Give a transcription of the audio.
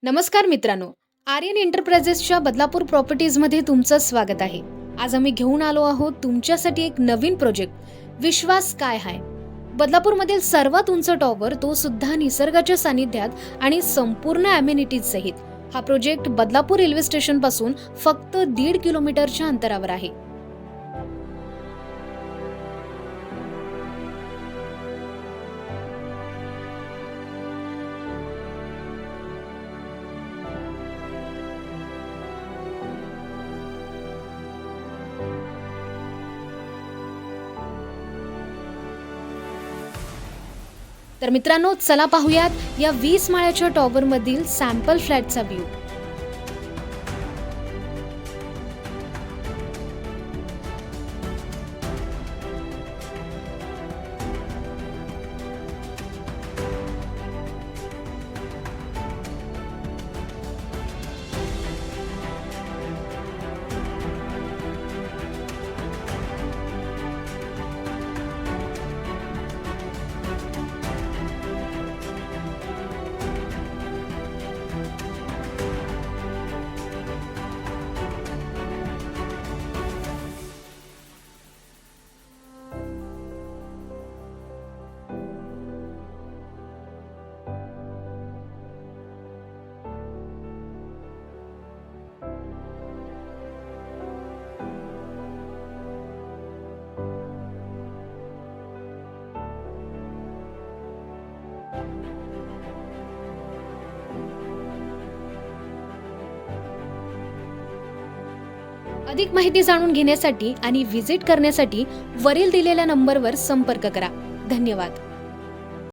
नमस्कार मित्रांनो, आर्यन एंटरप्राइजेसच्या बदलापूर प्रॉपर्टीजमध्ये तुमचं स्वागत आहे. आज आम्ही घेऊन आलो आहोत तुमच्यासाठी एक नवीन प्रोजेक्ट, विश्वास स्काय हाय. बदलापूरमधील सर्वात उंच टॉवर, तो सुद्धा निसर्गाच्या सानिध्यात आणि संपूर्ण अमेनिटीज सहित. हा प्रोजेक्ट बदलापूर रेल्वे स्टेशन पासून फक्त 1.5 किलोमीटरच्या अंतरावर आहे. तर मित्रांनो, चला पाहूयात या 20 माळ्याच्या टॉवर मधील सॅम्पल फ्लॅटचा व्ह्यू. अधिक माहिती जाणून घेण्यासाठी आणि व्हिजिट करण्यासाठी वरील दिलेल्या नंबरवर संपर्क करा. धन्यवाद.